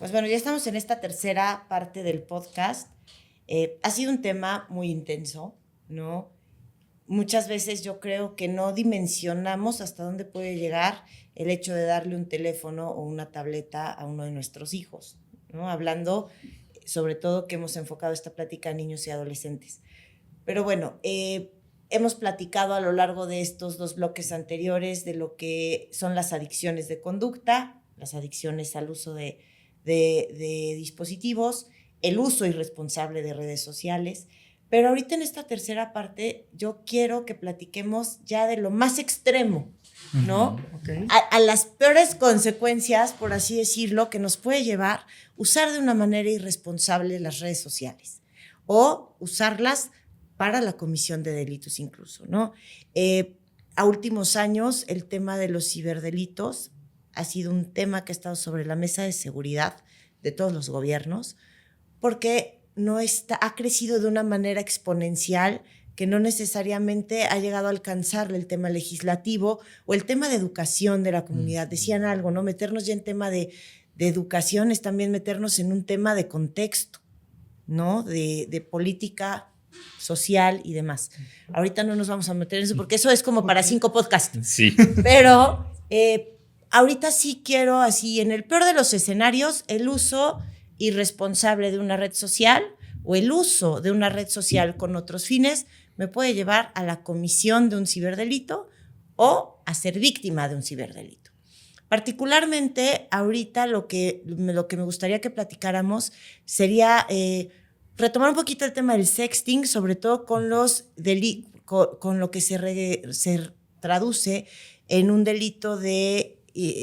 Pues bueno, ya estamos en esta tercera parte del podcast. Ha sido un tema muy intenso, ¿no? Muchas veces yo creo que no dimensionamos hasta dónde puede llegar el hecho de darle un teléfono o una tableta a uno de nuestros hijos, ¿no? Hablando sobre todo que hemos enfocado esta plática a niños y adolescentes. Pero bueno, hemos platicado a lo largo de estos 2 bloques anteriores de lo que son las adicciones de conducta, las adicciones al uso de dispositivos, el uso irresponsable de redes sociales. Pero ahorita en esta tercera parte yo quiero que platiquemos ya de lo más extremo, ¿no? Okay. A las peores consecuencias, por así decirlo, que nos puede llevar usar de una manera irresponsable las redes sociales o usarlas para la comisión de delitos incluso, ¿no? A últimos años el tema de los ciberdelitos ha sido un tema que ha estado sobre la mesa de seguridad de todos los gobiernos porque ha crecido de una manera exponencial que no necesariamente ha llegado a alcanzar el tema legislativo o el tema de educación de la comunidad. Decían algo, ¿no? Meternos ya en tema de educación es también meternos en un tema de contexto, ¿no? De política social y demás. Ahorita no nos vamos a meter en eso porque eso es como para 5 podcasts. Sí. Pero ahorita sí quiero, así, en el peor de los escenarios, el uso irresponsable de una red social o el uso de una red social con otros fines me puede llevar a la comisión de un ciberdelito o a ser víctima de un ciberdelito. Particularmente, ahorita lo que me gustaría que platicáramos sería retomar un poquito el tema del sexting, sobre todo con con lo que se traduce en un delito de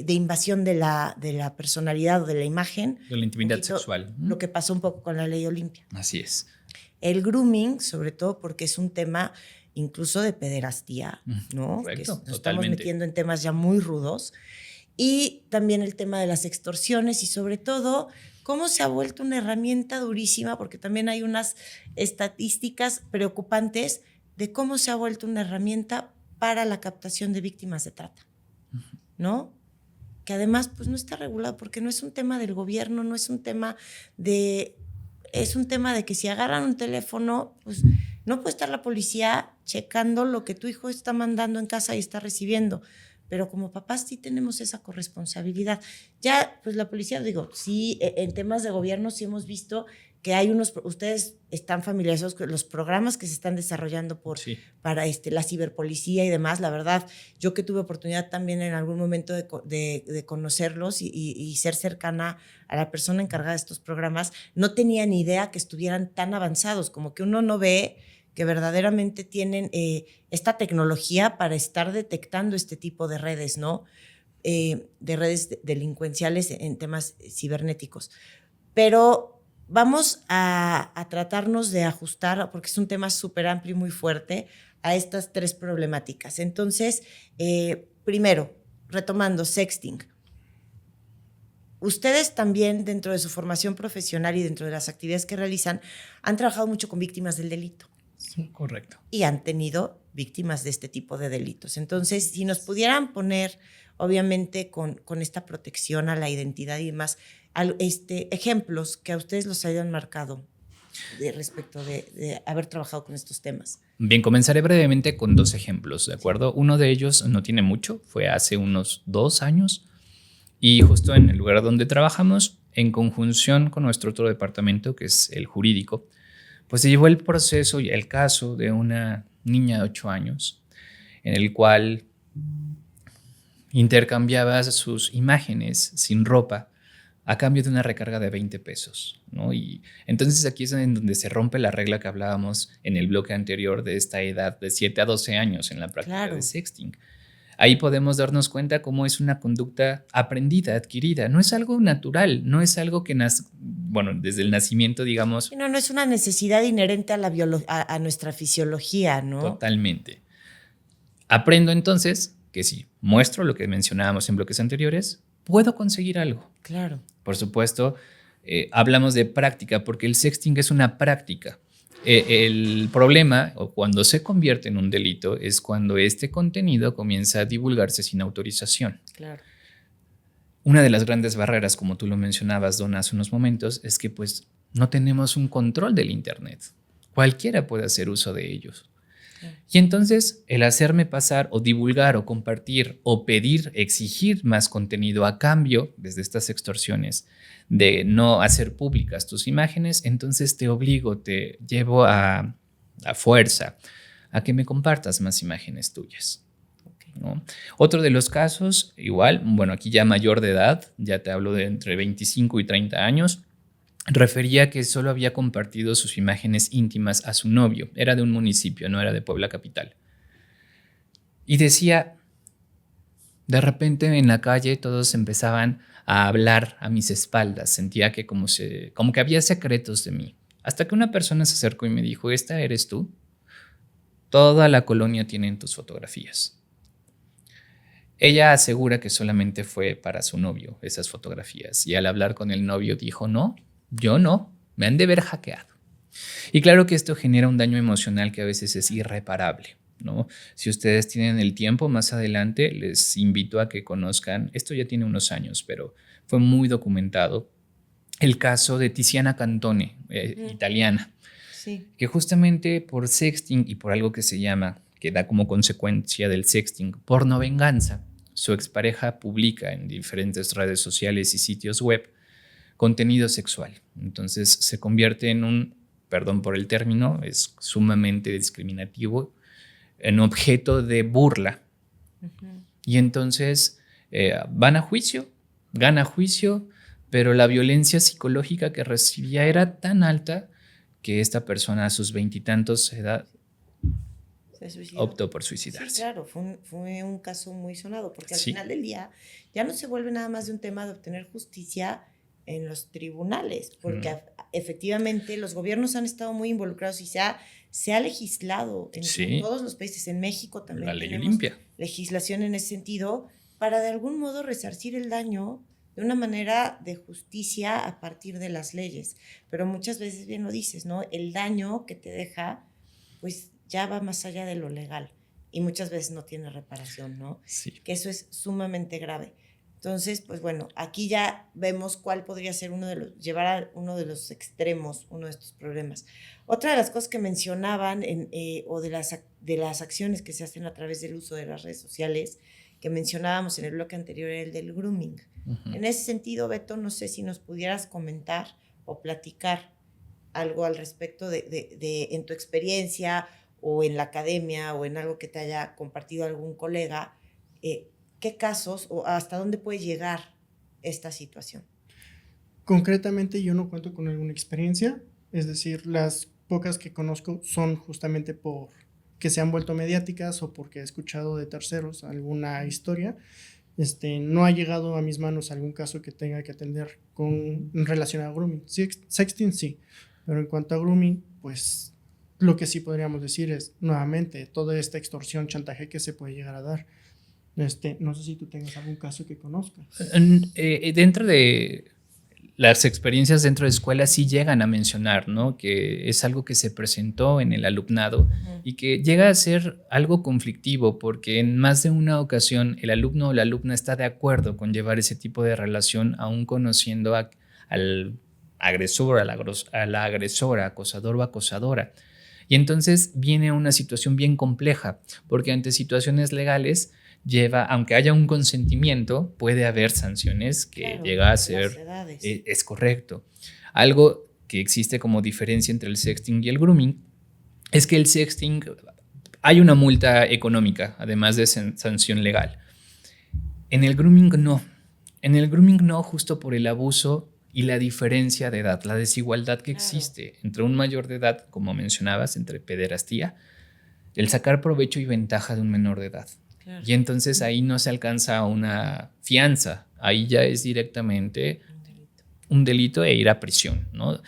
invasión de la personalidad o de la imagen. De la intimidad sexual. Lo que pasó un poco con la ley Olimpia. Así es. El grooming, sobre todo porque es un tema incluso de pederastía, ¿no? Correcto, que nos estamos metiendo en temas ya muy rudos. Y también el tema de las extorsiones y sobre todo cómo se ha vuelto una herramienta durísima, porque también hay unas estadísticas preocupantes de cómo se ha vuelto una herramienta para la captación de víctimas de trata, ¿no? Que además pues no está regulado porque no es un tema del gobierno, no es un tema es un tema de que si agarran un teléfono, pues no puede estar la policía checando lo que tu hijo está mandando en casa y está recibiendo. Pero como papás sí tenemos esa corresponsabilidad. Ya, pues la policía, sí, en temas de gobierno sí hemos visto que hay ustedes están familiarizados con los programas que se están desarrollando para la ciberpolicía y demás. La verdad, yo que tuve oportunidad también en algún momento de conocerlos y ser cercana a la persona encargada de estos programas, no tenía ni idea que estuvieran tan avanzados, como que uno no ve que verdaderamente tienen esta tecnología para estar detectando este tipo de redes, ¿no? De redes delincuenciales en temas cibernéticos. Pero vamos a tratarnos de ajustar, porque es un tema súper amplio y muy fuerte, a estas 3 problemáticas. Entonces, primero, retomando, sexting. Ustedes también, dentro de su formación profesional y dentro de las actividades que realizan, han trabajado mucho con víctimas del delito. Sí, correcto. Y han tenido víctimas de este tipo de delitos. Entonces, si nos pudieran poner, obviamente, con esta protección a la identidad y demás, ejemplos que a ustedes los hayan marcado respecto de haber trabajado con estos temas. Bien, comenzaré brevemente con 2 ejemplos, ¿de acuerdo? Uno de ellos no tiene mucho, fue hace unos 2 años y justo en el lugar donde trabajamos, en conjunción con nuestro otro departamento, que es el jurídico, pues se llevó el proceso y el caso de una niña de 8 años en el cual intercambiaba sus imágenes sin ropa a cambio de una recarga de 20 pesos, ¿no? Y entonces aquí es en donde se rompe la regla que hablábamos en el bloque anterior de esta edad de 7 a 12 años en la práctica de sexting. Ahí podemos darnos cuenta cómo es una conducta aprendida, adquirida. No es algo natural, no es algo que desde el nacimiento, digamos. No es una necesidad inherente a nuestra fisiología, ¿no? Totalmente. Aprendo entonces que si muestro lo que mencionábamos en bloques anteriores, puedo conseguir algo. Claro. Por supuesto, hablamos de práctica porque el sexting es una práctica. El problema, o cuando se convierte en un delito, es cuando este contenido comienza a divulgarse sin autorización. Claro. una de las grandes barreras, como tú lo mencionabas, Donna, hace unos momentos, es que pues no tenemos un control del Internet. Cualquiera puede hacer uso de ellos. Y entonces el hacerme pasar o divulgar o compartir o pedir, exigir más contenido a cambio, desde estas extorsiones, de no hacer públicas tus imágenes, entonces te obligo, te llevo a fuerza a que me compartas más imágenes tuyas, ¿no? Otro de los casos, igual, bueno, aquí ya mayor de edad, ya te hablo de entre 25 y 30 años, refería que solo había compartido sus imágenes íntimas a su novio. Era de un municipio, no era de Puebla capital. Y decía, de repente en la calle todos empezaban a hablar a mis espaldas. Sentía que como que había secretos de mí. Hasta que una persona se acercó y me dijo, ¿esta eres tú? Toda la colonia tiene tus fotografías. Ella asegura que solamente fue para su novio esas fotografías. Y al hablar con el novio dijo, no, yo no, me han de ver hackeado. Y claro que esto genera un daño emocional que a veces es irreparable, ¿no? Si ustedes tienen el tiempo más adelante, les invito a que conozcan, esto ya tiene unos años, pero fue muy documentado, el caso de Tiziana Cantone, italiana, sí, que justamente por sexting y por algo que se llama, que da como consecuencia del sexting, pornovenganza, su expareja publica en diferentes redes sociales y sitios web contenido sexual. Entonces se convierte en un, perdón por el término, es sumamente discriminativo, en objeto de burla. Uh-huh. Y entonces van a juicio, gana juicio, pero la violencia psicológica que recibía era tan alta que esta persona a sus 20 y tantos de edad optó por suicidarse. Sí, claro, fue un caso muy sonado, porque al final del día ya no se vuelve nada más de un tema de obtener justicia en los tribunales, porque efectivamente los gobiernos han estado muy involucrados y se ha legislado en todos los países. En México también la ley tenemos Olimpia. Legislación en ese sentido para de algún modo resarcir el daño de una manera de justicia a partir de las leyes. Pero muchas veces, bien lo dices, ¿no? El daño que te deja, pues ya va más allá de lo legal y muchas veces no tiene reparación, ¿no? Sí. Que eso es sumamente grave. Entonces, pues bueno, aquí ya vemos cuál podría ser llevar a uno de los extremos, uno de estos problemas. Otra de las cosas que mencionaban o de las acciones que se hacen a través del uso de las redes sociales, que mencionábamos en el bloque anterior, era el del grooming. Uh-huh. En ese sentido, Beto, no sé si nos pudieras comentar o platicar algo al respecto de en tu experiencia o en la academia o en algo que te haya compartido algún colega, ¿qué casos o hasta dónde puede llegar esta situación? Concretamente yo no cuento con alguna experiencia, es decir, las pocas que conozco son justamente por que se han vuelto mediáticas o porque he escuchado de terceros alguna historia. No ha llegado a mis manos algún caso que tenga que atender con relación a grooming. Sexting sí, pero en cuanto a grooming, pues lo que sí podríamos decir es nuevamente toda esta extorsión, chantaje que se puede llegar a dar. No sé si tú tengas algún caso que conozcas. Dentro de las experiencias dentro de escuelas sí llegan a mencionar, ¿no? Que es algo que se presentó en el alumnado uh-huh. y que llega a ser algo conflictivo porque en más de una ocasión el alumno o la alumna está de acuerdo con llevar ese tipo de relación aún conociendo al agresor, a la agresora, acosador o acosadora. Y entonces viene una situación bien compleja porque ante situaciones legales aunque haya un consentimiento, puede haber sanciones que claro, llega a ser, es correcto. Algo que existe como diferencia entre el sexting y el grooming es que el sexting hay una multa económica, además de sanción legal. En el grooming no. En el grooming no, justo por el abuso y la diferencia de edad, la desigualdad que existe entre un mayor de edad, como mencionabas, entre pederastía, el sacar provecho y ventaja de un menor de edad. Claro. Y entonces ahí no se alcanza una fianza, ahí ya es directamente un delito e ir a prisión, ¿no?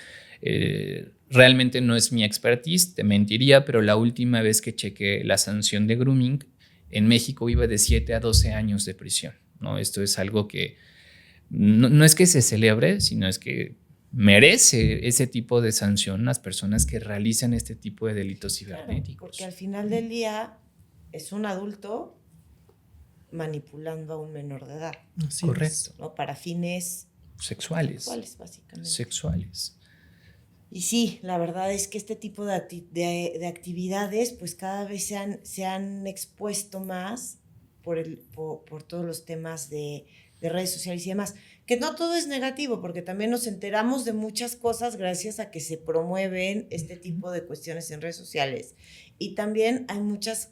Realmente no es mi expertise, te mentiría, pero la última vez que chequé la sanción de grooming, en México iba de 7 a 12 años de prisión, ¿no? Esto es algo que no es que se celebre, sino es que merece ese tipo de sanción las personas que realizan este tipo de delitos cibernéticos. Claro, porque al final del día es un adulto manipulando a un menor de edad. Así Correcto. ¿No? Para fines Sexuales. básicamente. Sexuales. Y sí, la verdad es que este tipo de actividades pues cada vez se han expuesto más por todos los temas de redes sociales y demás. Que no todo es negativo, porque también nos enteramos de muchas cosas gracias a que se promueven este tipo de cuestiones en redes sociales. Y también hay muchas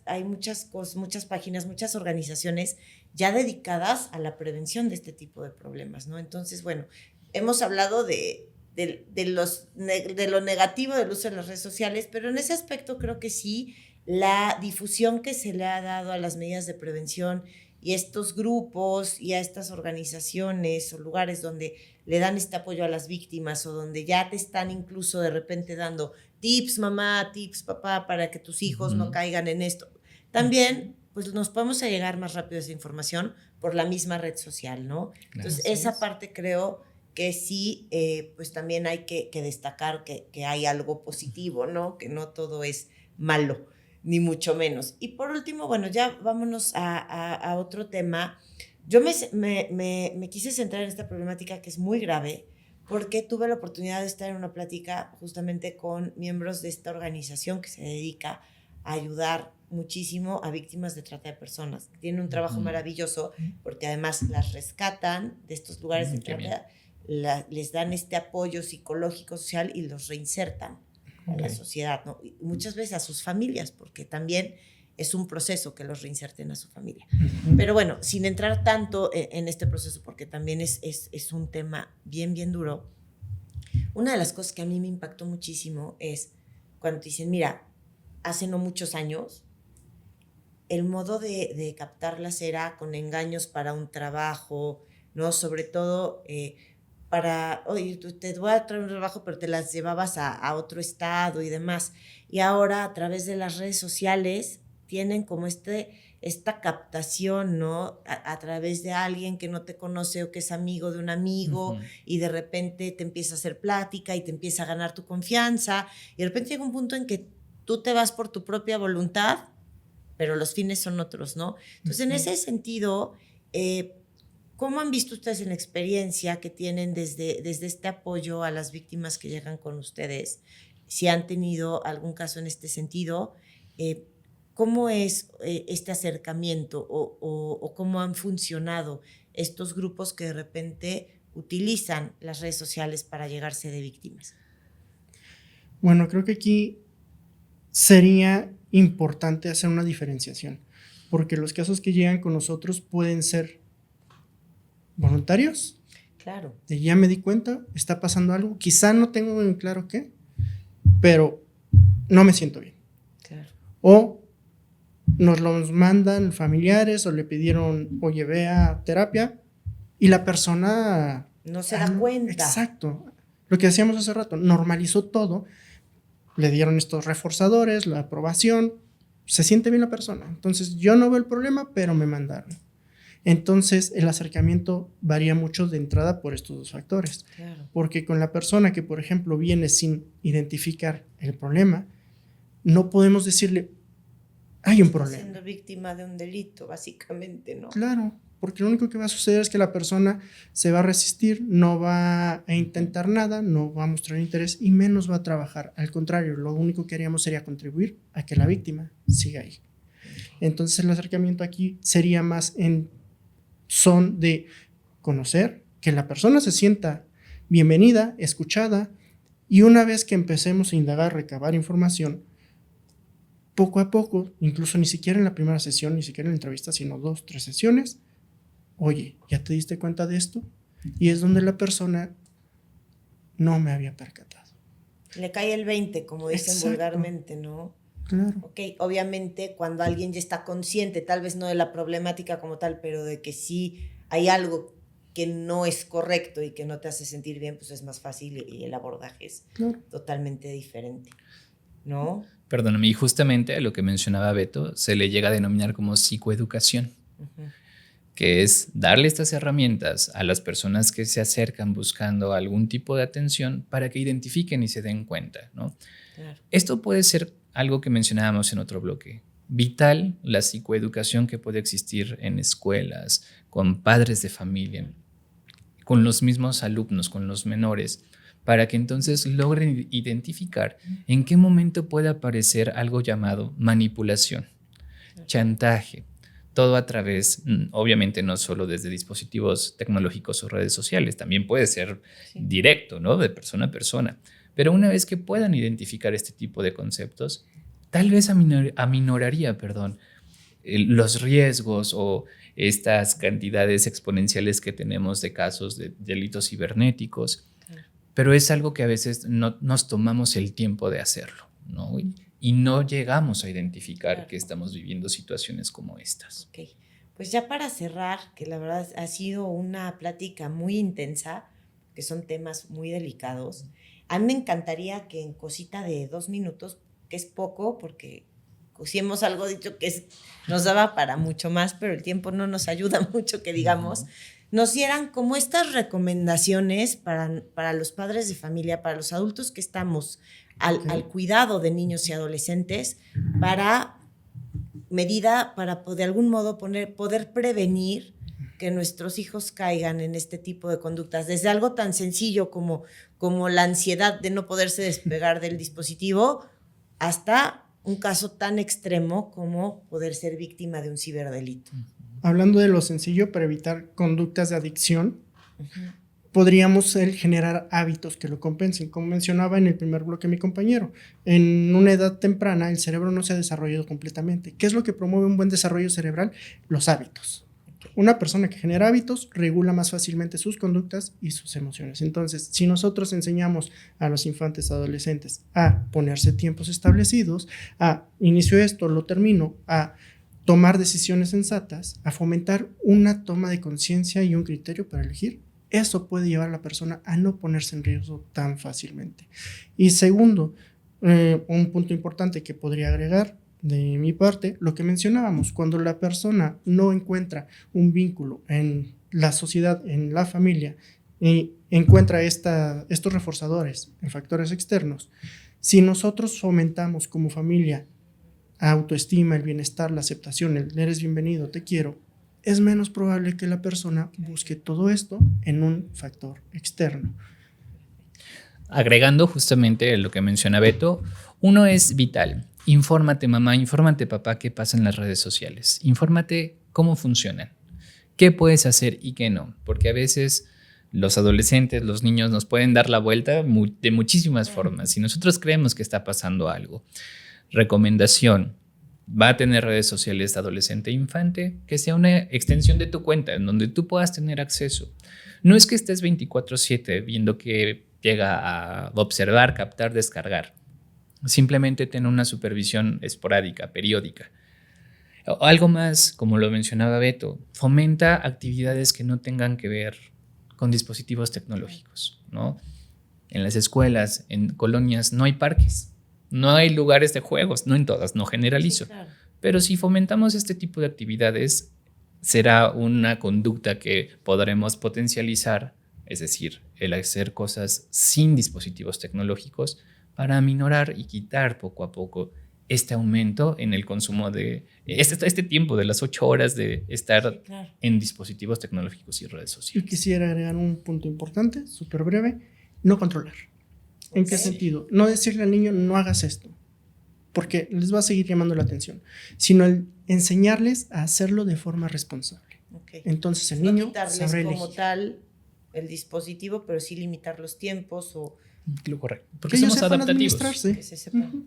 cosas, muchas páginas, muchas organizaciones ya dedicadas a la prevención de este tipo de problemas, ¿no? Entonces, bueno, hemos hablado de lo negativo del uso de las redes sociales, pero en ese aspecto creo que sí, la difusión que se le ha dado a las medidas de prevención y estos grupos y a estas organizaciones o lugares donde le dan este apoyo a las víctimas o donde ya te están incluso de repente dando tips mamá, tips papá para que tus hijos no caigan en esto. También pues nos podemos allegar más rápido a esa información por la misma red social, ¿no? Claro, entonces esa parte creo que sí, pues también hay que destacar que hay algo positivo, ¿no? Que no todo es malo, ni mucho menos. Y por último, bueno, ya vámonos a otro tema. Yo me quise centrar en esta problemática que es muy grave porque tuve la oportunidad de estar en una plática justamente con miembros de esta organización que se dedica a ayudar muchísimo a víctimas de trata de personas. Tienen un trabajo maravilloso porque además las rescatan de estos lugares de trata, les dan este apoyo psicológico, social y los reinsertan a la sociedad, ¿no? Y muchas veces a sus familias, porque también es un proceso que los reinserten a su familia. Pero bueno, sin entrar tanto en este proceso, porque también es un tema bien, bien duro, una de las cosas que a mí me impactó muchísimo es cuando te dicen, mira, hace no muchos años, el modo de captarlas era con engaños para un trabajo, ¿no? Sobre todo para, oye, te voy a traer un trabajo, pero te las llevabas a otro estado y demás. Y ahora a través de las redes sociales tienen como esta captación, ¿no? A través de alguien que no te conoce o que es amigo de un amigo y de repente te empieza a hacer plática y te empieza a ganar tu confianza y de repente llega un punto en que tú te vas por tu propia voluntad, pero los fines son otros, ¿no? Entonces, en ese sentido, ¿cómo han visto ustedes en la experiencia que tienen desde este apoyo a las víctimas que llegan con ustedes? Si han tenido algún caso en este sentido, ¿cómo es este acercamiento o cómo han funcionado estos grupos que de repente utilizan las redes sociales para llegarse de víctimas? Bueno, creo que aquí sería importante hacer una diferenciación, porque los casos que llegan con nosotros pueden ser voluntarios. Claro. Ya me di cuenta, está pasando algo, quizá no tengo bien claro qué, pero no me siento bien. Claro. O nos los mandan familiares o le pidieron, oye, ve a terapia y la persona no se da cuenta. Exacto. Lo que decíamos hace rato, normalizó todo, le dieron estos reforzadores, la aprobación, se siente bien la persona. Entonces yo no veo el problema, pero me mandaron. Entonces el acercamiento varía mucho de entrada por estos dos factores. Claro. Porque con la persona que, por ejemplo, viene sin identificar el problema, no podemos decirle, hay un problema. Siendo víctima de un delito, básicamente, ¿no? Claro, porque lo único que va a suceder es que la persona se va a resistir, no va a intentar nada, no va a mostrar interés y menos va a trabajar. Al contrario, lo único que haríamos sería contribuir a que la víctima siga ahí. Entonces el acercamiento aquí sería más en son de conocer, que la persona se sienta bienvenida, escuchada, y una vez que empecemos a indagar, recabar información, poco a poco, incluso ni siquiera en la primera sesión, ni siquiera en la entrevista, sino 2, 3 sesiones, oye, ¿ya te diste cuenta de esto? Y es donde la persona no me había percatado. Le cae el 20, como dicen Exacto. vulgarmente, ¿no? Claro. Ok, obviamente cuando alguien ya está consciente, tal vez no de la problemática como tal, pero de que sí hay algo que no es correcto y que no te hace sentir bien, pues es más fácil y el abordaje es totalmente diferente, ¿no? Perdóname, y justamente a lo que mencionaba Beto, se le llega a denominar como psicoeducación, que es darle estas herramientas a las personas que se acercan buscando algún tipo de atención para que identifiquen y se den cuenta, ¿no? Claro. Esto puede ser algo que mencionábamos en otro bloque, vital la psicoeducación que puede existir en escuelas, con padres de familia, con los mismos alumnos, con los menores, para que entonces logren identificar en qué momento puede aparecer algo llamado manipulación, chantaje, todo a través, obviamente no solo desde dispositivos tecnológicos o redes sociales, también puede ser directo, ¿no? De persona a persona. Pero una vez que puedan identificar este tipo de conceptos, tal vez aminoraría, los riesgos o estas cantidades exponenciales que tenemos de casos de delitos cibernéticos, pero es algo que a veces no nos tomamos el tiempo de hacerlo, ¿no? Y no llegamos a identificar que estamos viviendo situaciones como estas. Ok, pues ya para cerrar, que la verdad ha sido una plática muy intensa, que son temas muy delicados, a mí me encantaría que en cosita de 2 minutos, que es poco, porque si hemos algo dicho que nos daba para mucho más, pero el tiempo no nos ayuda mucho, que digamos, nos dieran como estas recomendaciones para los padres de familia, para los adultos que estamos al cuidado de niños y adolescentes, para de algún modo poder prevenir que nuestros hijos caigan en este tipo de conductas, desde algo tan sencillo como la ansiedad de no poderse despegar del dispositivo, hasta un caso tan extremo como poder ser víctima de un ciberdelito. Hablando de lo sencillo, para evitar conductas de adicción, podríamos generar hábitos que lo compensen. Como mencionaba en el primer bloque mi compañero, en una edad temprana el cerebro no se ha desarrollado completamente. ¿Qué es lo que promueve un buen desarrollo cerebral? Los hábitos. Una persona que genera hábitos regula más fácilmente sus conductas y sus emociones. Entonces, si nosotros enseñamos a los infantes, adolescentes a ponerse tiempos establecidos, a inicio esto, lo termino, a tomar decisiones sensatas, a fomentar una toma de conciencia y un criterio para elegir, eso puede llevar a la persona a no ponerse en riesgo tan fácilmente. Y segundo, un punto importante que podría agregar de mi parte, lo que mencionábamos, cuando la persona no encuentra un vínculo en la sociedad, en la familia, y encuentra estos reforzadores en factores externos, si nosotros fomentamos como familia autoestima, el bienestar, la aceptación, el eres bienvenido, te quiero, es menos probable que la persona busque todo esto en un factor externo. Agregando justamente lo que menciona Beto, uno es vital. Infórmate mamá, infórmate papá qué pasa en las redes sociales. Infórmate cómo funcionan, qué puedes hacer y qué no. Porque a veces los adolescentes, los niños nos pueden dar la vuelta de muchísimas formas. Si nosotros creemos que está pasando algo. Recomendación, va a tener redes sociales de adolescente e infante, que sea una extensión de tu cuenta en donde tú puedas tener acceso. No es que estés 24/7 viendo que llega a observar, captar, descargar. Simplemente ten una supervisión esporádica, periódica. Algo más, como lo mencionaba Beto, fomenta actividades que no tengan que ver con dispositivos tecnológicos, ¿no? En las escuelas, en colonias, no hay parques. No hay lugares de juegos, no en todas, no generalizo. Sí, claro. Pero si fomentamos este tipo de actividades, será una conducta que podremos potencializar, es decir, el hacer cosas sin dispositivos tecnológicos para aminorar y quitar poco a poco este aumento en el consumo de este tiempo de las 8 horas de estar en dispositivos tecnológicos y redes sociales. Yo quisiera agregar un punto importante, súper breve, no controlar. ¿En qué sentido? No decirle al niño no hagas esto, porque les va a seguir llamando la atención, sino el enseñarles a hacerlo de forma responsable. Entonces el niño sabrá elegir. Como tal el dispositivo, pero sí limitar los tiempos o... Lo correcto. Porque somos adaptativos.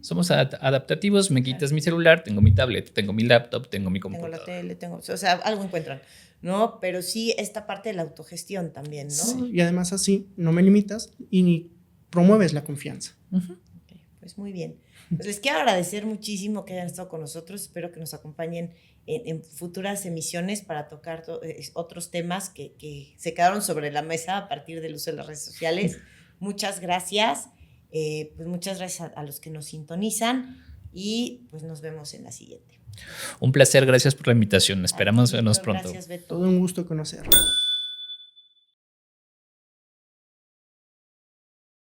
Somos adaptativos, me quitas mi celular, tengo mi tablet, tengo mi laptop, tengo mi computadora. Tengo la tele, o sea, algo encuentran, ¿no? Pero sí esta parte de la autogestión también, ¿no? Sí, y además así no me limitas y ni promueves la confianza. Okay, pues muy bien. Pues les quiero agradecer muchísimo que hayan estado con nosotros. Espero que nos acompañen en futuras emisiones para tocar otros temas que se quedaron sobre la mesa a partir del uso de las redes sociales. Muchas gracias. Pues muchas gracias a los que nos sintonizan y pues nos vemos en la siguiente. Un placer, gracias por la invitación. Esperamos vernos pronto. Gracias, Beto. Todo un gusto conocerlo.